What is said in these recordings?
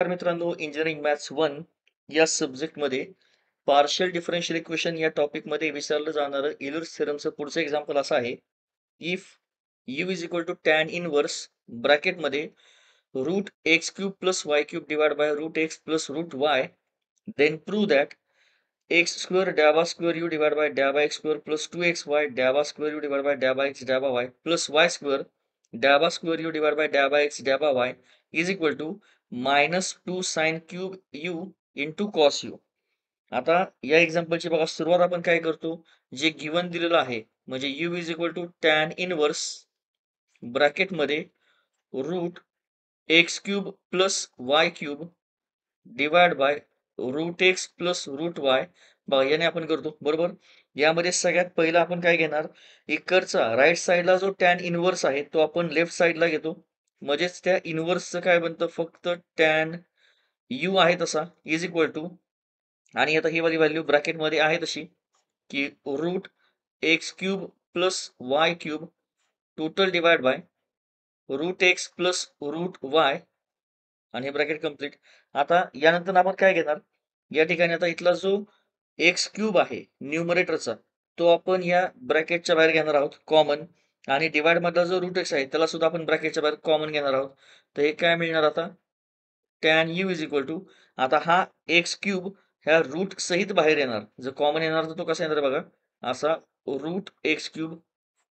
नमस्कार मित्रांनो, engineering maths 1 या सब्जेक्टमध्ये पार्शियल डिफरन्शियल इक्वेशन या टॉपिकमध्ये विचारलं जाणारं यूलर्स थेरमचं पुढचं एक्झाम्पल असं आहे. If u is equal to tan inverse ब्रॅकेटमध्ये root x cube plus y cube divide by root x plus root y, then prove that x square डॅबा स्क्वेअर यू डिवाइड बाय डॅबा x square plus 2xy डॅबा square u divide by डॅबा x डॅबा y plus y square डॅबा square u divide by डॅबा x डॅबा y is equal to -2 sine cube u into cos you. आता या एक्झाम्पलची बघा सुरुवात आपण काय करतो, जे गिवन दिलेलं आहे म्हणजे u is equal to tan inverse ब्रॅकेटमध्ये root x cube plus y cube divide by root x plus root y. बघा याने आपण करतो बरोबर. यामध्ये सगळ्यात पहिला आपण काय घेणार, इकडचा राईट साईडला जो टॅन इनव्हर्स आहे तो आपण लेफ्ट साईडला घेतो. म्हणजेच त्या इनव्हर्सचं काय बनतं, फक्त टॅन यू आहे तसा इज इक्वल टू, आणि आता ही वाली व्हॅल्यू ब्रॅकेटमध्ये आहे तशी की root x cube plus y cube total divide by root x plus root y, आणि हे ब्रॅकेट कम्प्लीट. आता यानंतर आपण काय घेणार, या ठिकाणी आता इथला जो एक्स क्यूब आहे न्यूमरेटरचा तो आपण या ब्रॅकेटच्या बाहेर घेणार आहोत कॉमन, आणि डिवाइड मधला जो रूट एक्स आहे त्याला सुद्धा आपण ब्रॅकेटच्या बाहेर कॉमन घेणार आहोत. तर हे काय मिळणार आता, tan u is equal to, आता हा एक्स क्यूब ह्या रूट सहित बाहेर येणार, जर कॉमन येणार तर तो कसा येणार बघा, असा root x cube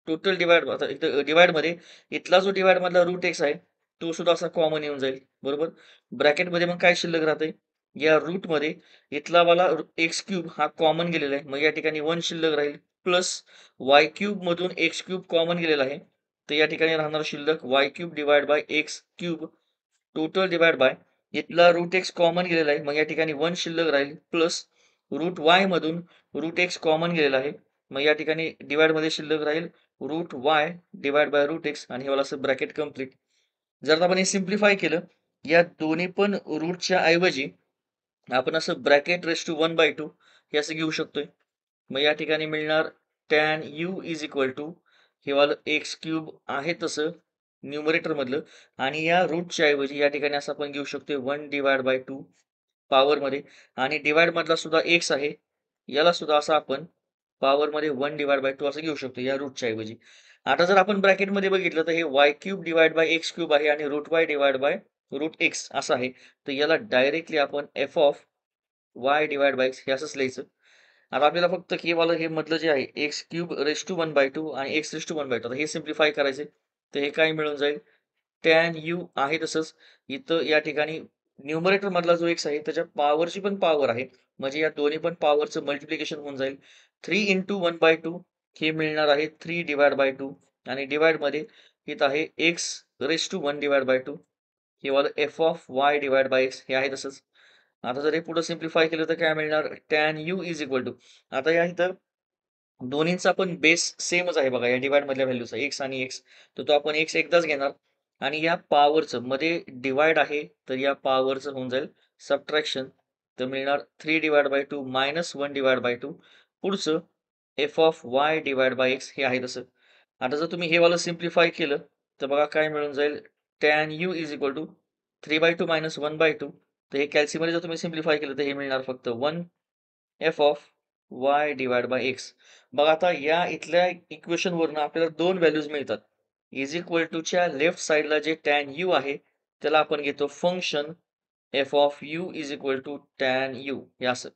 total divide, आता इथं डिवाइड मध्ये इथला जो डिवाइड मधला रूट एक्स आहे तो सुद्धा असा कॉमन येऊन जाईल बरोबर. ब्रॅकेटमध्ये मग काय शिल्लक राहते, या रूट मध्ये इथला वाला एक्स क्यूब हा कॉमन गेलेला आहे, मग या ठिकाणी 1 शिल्लक राहील, प्लस वाय क्यूब मधून एक्स क्यूब कॉमन गेलेला आहे, तर या ठिकाणी राहणार शिल्लक y cube divide by x cube total divide by इथला रूट एक्स कॉमन गेलेला आहे, मग या ठिकाणी 1 शिल्लक राहील, प्लस रूट वाय मधून रूट एक्स कॉमन गेलेला आहे, मग या ठिकाणी डिवाइड मध्ये शिल्लक राहील root y divide by root x, आणि हे वाला असं ब्रॅकेट कम्प्लीट. जर आपण हे सिम्प्लिफाय केलं, या दोन्ही पण रूटच्या ऐवजी आपण असं ब्रॅकेट रेस टू 1/2 हे असं घेऊ शकतोय. मग या ठिकाणी मिळणार tan u is equal to, हे वालं एक्स क्यूब आहे तसं न्यूमरेटर मधलं, आणि या रूटच्या ऐवजी या ठिकाणी असं आपण घेऊ शकतोय 1/2 पॉवर मध्ये, आणि डिवाइड मधला सुद्धा एक्स आहे, याला सुद्धा असं आपण पॉवर मध्ये 1/2 असं घेऊ शकतो या रूटच्या ऐवजी. आता जर आपण ब्रॅकेटमध्ये बघितलं तर हे y cube divide by x cube आहे आणि root y divide by root x असं आहे, तर याला डायरेक्टली आपण f of y divide by x हे असंच लिहायचं. आता आपल्याला फक्त हे वाला हे मधलं जे आहे एक्स क्यूब रेस टू 1/2 आणि एक्स रेस टू 1/2, आता हे सिम्प्लिफाय करायचे, तर हे काय मिळून जाईल, टॅन यू आहे तसंच इथं या ठिकाणी न्यूमरेटर मधला जो एक्स आहे त्याच्या पॉवरची पण पॉवर आहे, म्हणजे या दोन्ही पण पॉवरचं मल्टिप्लिकेशन होऊन जाईल. 3 इंटू 1/2 हे मिळणार आहे 3 डिवाइड बाय 2, आणि डिवाइड मध्ये इथं आहे एक्स रेस टू 1/2, हे वाला F of y divide by x हे आहे तसंच. आता जर हे पुढे सिम्प्लिफाय केलं तर काय मिळणार, tan u is equal to, आता या इथं दोन्हींचा पण बेस सेमच आहे बघा, या डिवाइड मधल्या व्हॅल्यूचा एक्स आणि एक्स, तर तो आपण एक्स एकदाच घेणार, आणि या पॉवरचं मध्ये डिवाइड आहे तर या पॉवरचं होऊन जाईल सबट्रॅक्शन, तर मिळणार 3 divide by 2 minus 1 divide by 2, पुढचं F of y divide by x हे आहे तसं. आता जर तुम्ही हे वाला सिम्प्लिफाय केलं तर बघा काय मिळून जाईल, tan u is equal to 3/2 minus 1/2, तर हे कॅल्सीमध्ये जर तुम्ही सिम्प्लिफाय केलं तर हे मिळणार फक्त 1 F of y divide by x. बघा आता या इथल्या इक्वेशन वरून आपल्याला दोन व्हॅल्यूज मिळतात. इज इक्वल टूच्या लेफ्ट साईडला जे टॅन यू आहे त्याला आपण घेतो function f of u is equal to tan u, हे असं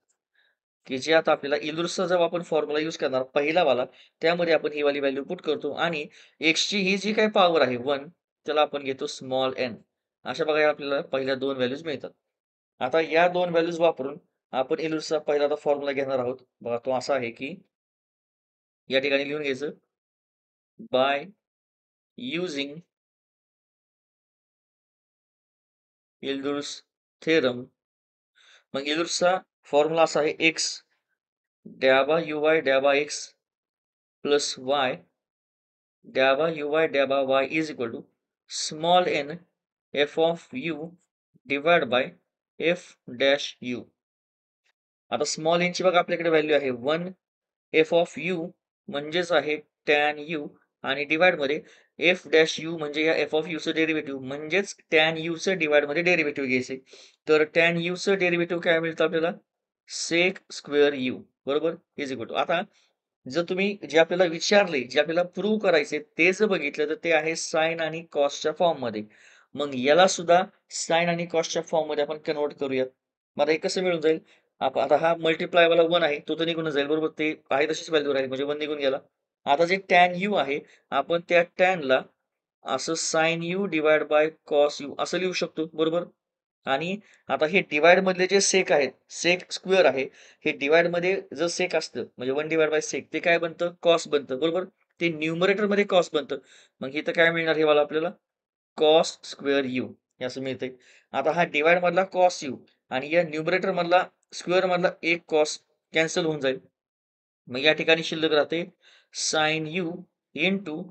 की जे आता आपल्याला इल्युर्सचा जेव्हा आपण फॉर्म्युला यूज करणार पहिला वाला, त्यामध्ये आपण ही वाली व्हॅल्यू पुट करतो, आणि एक्सची ही जी काही पॉवर आहे 1 त्याला आपण घेतो स्मॉल एन. अशा बघा आपल्याला पहिल्या दोन व्हॅल्यूज मिळतात. आता या दोन व्हॅल्यूज वापरून आपण इल्युर्सचा पहिला आता फॉर्म्युला घेणार आहोत. बघा तो असा आहे की या ठिकाणी लिहून घ्यायचं, बाय युजिंग इल्युर्स थेरम. मग इल्युर्सचा फॉर्म्युला असा आहे, एक्स डॅबा यू वाय डॅबा एक्स प्लस वाय डॅबा यू वाय डॅबा y is equal to small n f of u divide by f dash u. आता स्मॉल एन ची बघा आपल्याकडे व्हॅल्यू आहे 1 एफ ऑफ यू, म्हणजेच आहे टॅन यू, आणि डिवाइडमध्ये एफ डॅश यू म्हणजे या एफ ऑफ यूचं डेरिव्हेटिव्ह म्हणजेच टॅन यूचं डिवाइडमध्ये डेरिव्हेटिव्ह घ्यायचे. तर टॅन यूचं डेरिव्हेटिव्ह काय मिळतं आपल्याला सेक स्क्वेअर यू बरोबर इज इक्वल टू. आता जर तुम्ही जे आपल्याला विचारले जे आपल्याला प्रूव्ह करायचे ते जर बघितलं तर ते आहे साइन आणि कॉसच्या फॉर्म मध्ये. मग याला सुद्धा साइन आणि कॉसच्या फॉर्म मध्ये आपण कन्वर्ट करूयात. मग आता हे कसं मिळून जाईल आपण आता हा मल्टिप्लाय वाला 1 आहे तो तर निघून जाईल बरोबर ते आहे तशीच व्हॅल्यू राहील म्हणजे 1 निघून गेला. आता जे टॅन यू आहे आपण त्या टॅनला असं sine u divide by cos u असं लिहू शकतो बरोबर. आणि आता हे डिवाइड मधले जे सेक आहेत सेक स्क्वेअर आहे हे डिवाइड मध्ये जर सेक असतं म्हणजे 1 डिवाइड बाय सेक ते काय बनतं कॉस बनतं बरोबर. ते न्यूमरेटर मध्ये कॉस बनतं. मग इथं काय मिळणार हे वाला आपल्याला कॉस स्क्वेअर यू हे असं मिळतंय. आता हा डिवाइड मधला कॉस यू आणि या न्यूमरेटर मधला स्क्वेअर मधला एक कॉस कॅन्सल होऊन जाईल. मग या ठिकाणी शिल्लक राहते sine u into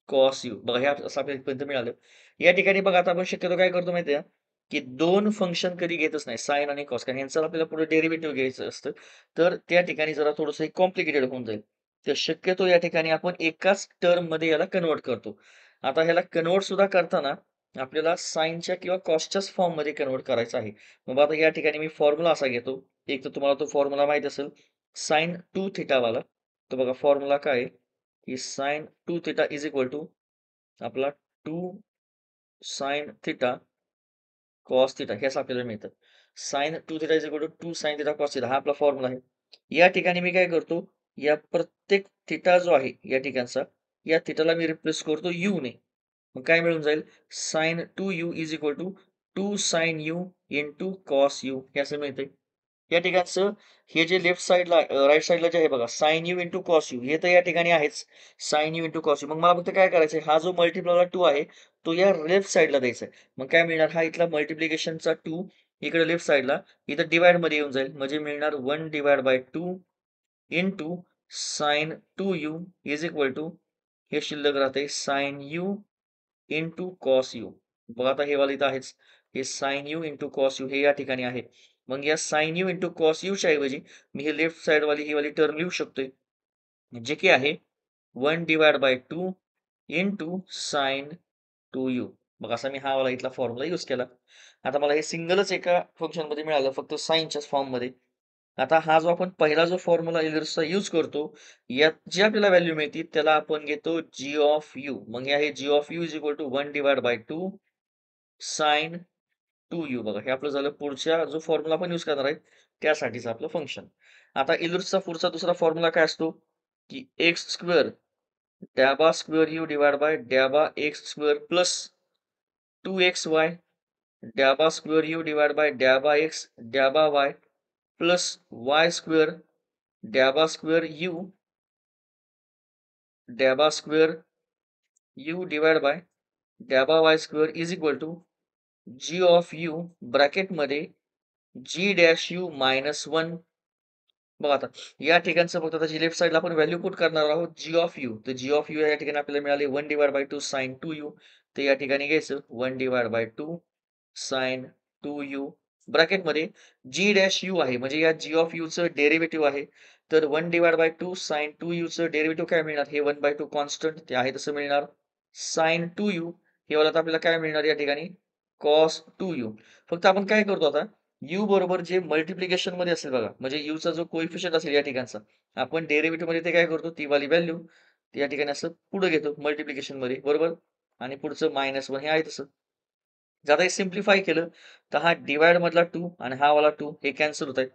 cos u बघा हे असं आपल्याला इथपर्यंत मिळालं. या ठिकाणी बघा आता आपण शक्यतो काय करतो माहिती आहे की दोन फंक्शन कधी घेतच नाही साइन आणि कॉस कारण यांचं आपल्याला पुढे डेरिव्हेटिव्ह घ्यायचं असतं. तर त्या ठिकाणी जरा थोडंसं कॉम्प्लिकेटेड होऊन जाईल. तर शक्यतो या ठिकाणी आपण एकाच टर्म मध्ये याला कन्वर्ट करतो. आता ह्याला कन्वर्ट सुद्धा करताना आपल्याला साइनच्या किंवा कॉसच्याच फॉर्म मध्ये कन्वर्ट करायचं आहे. मग आता या ठिकाणी मी फॉर्म्युला असा घेतो एक तर तुम्हाला तो फॉर्म्युला माहित असेल साइन टू थिटा वाला. तो बघा फॉर्म्युला काय आहे की sine two theta is equal to आपला two sine theta cos theta हे असं आपल्याला मिळतं. Sine two theta is equal to two sine theta cos theta हा आपला फॉर्म्युला आहे. या ठिकाणी मी काय करतो या प्रत्येक थिटा जो आहे या ठिकाणचा या थिटाला मी रिप्लेस करतो यू ने. मग काय मिळून जाईल sine two u is equal to two sine u into cos u हे असं मिळतंय. या ठिकाणचं हे जे लेफ्ट साइडला राईट साइडला जे आहे बघा sine u into cos u हे तर या ठिकाणी आहेच. Sine u into cos u मग मला फक्त काय करायचं हा जो मल्टिप्लायला टू आहे तो या लेफ्ट साइडला द्यायचा आहे. मग काय मिळणार हा इथला मल्टिप्लिकेशनचा टू इकडे लेफ्ट साइडला इथं डिवाइड मध्ये येऊन जाईल म्हणजे मिळणार 1 divide by 2 into sine two u is equal to हे शिल्लक राहते sine u into cos u. बघा आता हे वाला इथं आहेच. हे sine u into cos u हे या ठिकाणी आहे. मग या साइन यू इंटू कॉस यूच्या ऐवजी मी हे लेफ्ट साइड वाली ही वाली टर्म लिहू शकतोय जे की आहे 1 divide by 2 into sine two you. मग असा मी हा वाला इथला फॉर्म्युला यूज केला. आता मला हे सिंगलच एका फंक्शन मध्ये मिळालं फक्त साइनच्याच फॉर्म मध्ये. आता हा जो आपण पहिला जो फॉर्म्युला एलियर्सचा यूज करतो यात जी आपल्याला व्हॅल्यू मिळते त्याला आपण घेतो जी ऑफ यू. मग हे आहे g of u is equal to 1 divide by 2 sine two u बघा हे आपलं झालं पुढच्या जो फॉर्म्युला आपण यूज करणार आहे त्यासाठीच आपलं फंक्शन. आता इलर्सचा पुढचा दुसरा फॉर्म्युला काय असतो की एक्स स्क्वेअर डॅबा स्क्वेअर यू डिवाइड बाय डॅबा एक्स स्क्वेअर प्लस 2xy डॅबा स्क्वेअर यू डिवाइड बाय डॅबा एक्स डॅबा वाय प्लस वाय स्क्वेअर डॅबा स्क्वेअर यू डॅबा स्क्वेअर यू डिवाइड बाय डॅबा y square is equal to g of u ब्रॅकेटमध्ये g dash u minus 1. बघा आता या ठिकाणचं फक्त त्याची लेफ्ट साइडला आपण व्हॅल्यू पुट करणार आहोत जी ऑफ यू. तर जी ऑफ यू या ठिकाणी आपल्याला मिळाले 1 डिवाइड बाय 2 साइन 2 यू. ते या ठिकाणी घ्यायचं 1 डिवाइड बाय 2 साइन 2 यू ब्रॅकेटमध्ये जी डॅश यू आहे म्हणजे या जी ऑफ यूचं डेरिव्हेटिव्ह आहे. तर 1 डिवाइड बाय 2 साइन 2 यूचं डेरिव्हेटिव्ह काय मिळणार हे 1 बाय 2 कॉन्स्टंट ते आहे तसं मिळणार साइन 2 यू. हे वाला तर आपल्याला काय मिळणार या ठिकाणी कॉस 2 यू. फक्त आपण काय करतो आता यू बरोबर जे मल्टिप्लिकेशन मध्ये असेल बघा म्हणजे यूचा जो कोइफिशियंट असेल या ठिकाणचा आपण डेरिव्हेटिव्ह मध्ये ते काय करतो ती वाली व्हॅल्यू या ठिकाणी असं पुढे घेतो मल्टिप्लिकेशन मध्ये बरोबर. आणि पुढचं -1 हे आहे तसं. जर आता हे सिम्प्लिफाय केलं तर हा डिवाइड मधला 2 आणि हा वाला 2 हे कॅन्सल होत आहेत.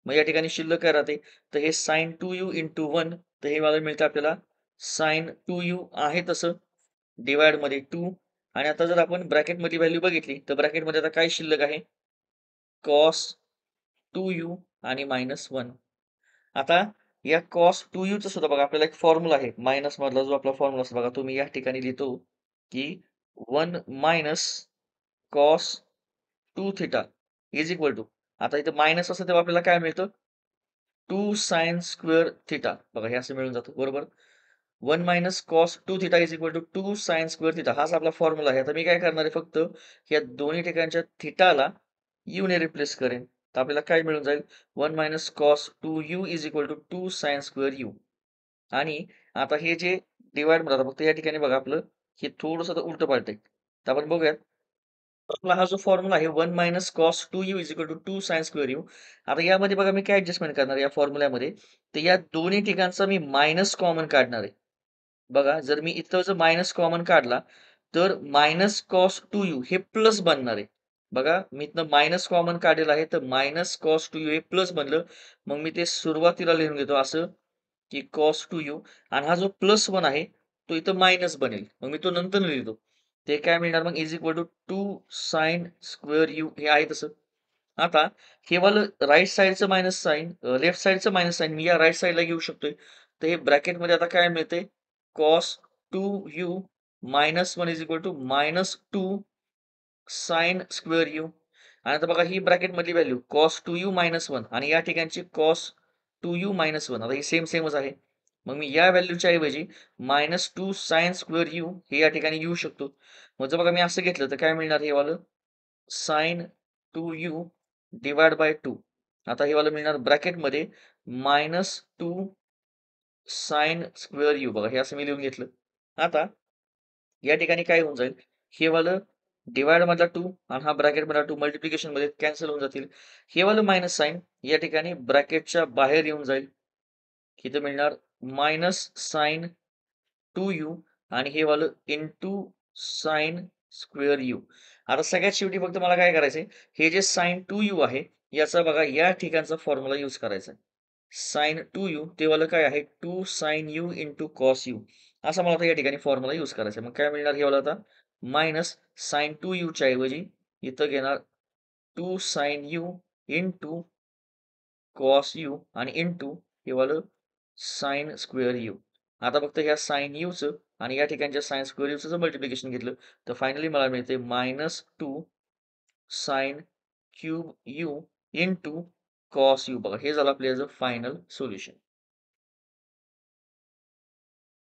मग या ठिकाणी शिल्लक काय राहते तर हे साइन 2 यू इंटू 1 तर हे मला मिळतं आपल्याला साइन 2 यू आहे तसं डिवाइड मध्ये 2. आणि आता जर आपण ब्रॅकेट मध्ये व्हॅल्यू बघितली तर ब्रॅकेट मध्ये आता काय शिल्लक आहे कॉस 2 यू आणि -1. आता या कॉस 2 यूचं सुद्धा बघा आपल्याला एक फॉर्म्युला आहे मायनस मधला जो आपला फॉर्म्युला असतो बघा तो मी या ठिकाणी लिहितो की 1 minus cos 2 theta is equal to आता इथं मायनस असतं तेव्हा आपल्याला काय मिळतं 2 साइन स्क्वेअर थिटा बघा हे असं मिळून जातं बरोबर. 1 minus cos 2 theta is equal to 2 sine square theta हाच आपला फॉर्म्युला आहे. आता मी काय करणार आहे फक्त या दोन्ही ठिकाणच्या थिटाला यू ने रिप्लेस करेन. तर आपल्याला काय मिळून जाईल 1 minus cos 2 u is equal to 2 sine square u. आणि आता हे जे डिवाइड मध्ये आता फक्त या ठिकाणी बघा आपलं हे थोडंसं आता उलटं पालटं आहे. तर आपण बघूयात. आपला हा जो फॉर्म्युला आहे 1 minus cos 2u is equal to 2 sine square u. आता यामध्ये बघा मी काय ॲडजस्टमेंट करणार आहे या फॉर्म्युल्यामध्ये, तर या दोन्ही ठिकाणचा मी मायनस कॉमन काढणार आहे. बघा जर मी इथं जर मायनस कॉमन काढला, तर मायनस कॉस 2u हे प्लस बनणार आहे. बघा मी इथनं मायनस कॉमन काढलेलं आहे, तर मायनस कॉस 2u हे प्लस बनलं. मग मी ते सुरुवातीला लिहून घेतो असं, की कॉस 2u आणि हा जो प्लस 1 आहे, तो इथं मायनस बनेल. मग मी तो नंतर लिहितो. ते काय मिळणार मग is equal to 2 sine square u हे आहे तसं. आता हे वालं राइट साइडचं मायनस साइन लेफ्ट साइडचं मायनस साइन मी या राइट साइडला घेऊ शकतोय. तर हे ब्रॅकेटमध्ये आता काय मिळतंय cos 2u minus 1 is equal to minus 2 sine square u. आणि आता बघा ही ब्रॅकेटमधली व्हॅल्यू कॉस 2u मायनस 1 आणि या ठिकाणची कॉस 2u मायनस 1 आता ही सेमच आहे. मग मी या व्हॅल्यूच्या ऐवजी मायनस 2 साइन स्क्वेअर यू हे या ठिकाणी घेऊ शकतो. मग जर बघा मी असं घेतलं तर काय मिळणार हे वालं साइन 2u डिवाइड बाय 2. आता हे वालं मिळणार ब्रॅकेटमध्ये मायनस 2 साइन स्क्वेअर यू बघा हे असं मी लिहून घेतलं. आता या ठिकाणी काय होऊन जाईल, हे वालं डिव्हाइड मधला 2 आणि हा ब्रॅकेट मधला 2 मल्टिप्लिकेशन मध्ये कॅन्सल होऊन जातील. हे वालं मायनस साइन या ठिकाणी ब्रॅकेटच्या बाहेर येऊन जाईल. इथं मिळणार मायनस साइन 2u आणि हे वालं इंटू साइन स्क्वेअर यू. आता सगळ्यात शेवटी फक्त मला काय करायचंय, हे जे साइन 2u आहे, याचा बघा या ठिकाणचा फॉर्म्युला यूज करायचा आहे. साइन 2u ते वालं काय आहे 2 sine u into cos u. असा मला आता या ठिकाणी फॉर्म्युला यूज करायचा आहे. मग काय मिळणार हे वालं आता मायनस साइन 2u च्या ऐवजी इथं घेणार 2 sine u into cos u आणि इंटू हे वालं साइन स्क्वेअर यू. आता फक्त ह्या साइन यूचं आणि या ठिकाणच्या साइन स्क्वेअर यूचं जर मल्टिप्लिकेशन घेतलं, तर फायनली मला मिळते minus 2 sine cube u into cos u. बघा हे झालं आपलं याचं फायनल सोल्युशन.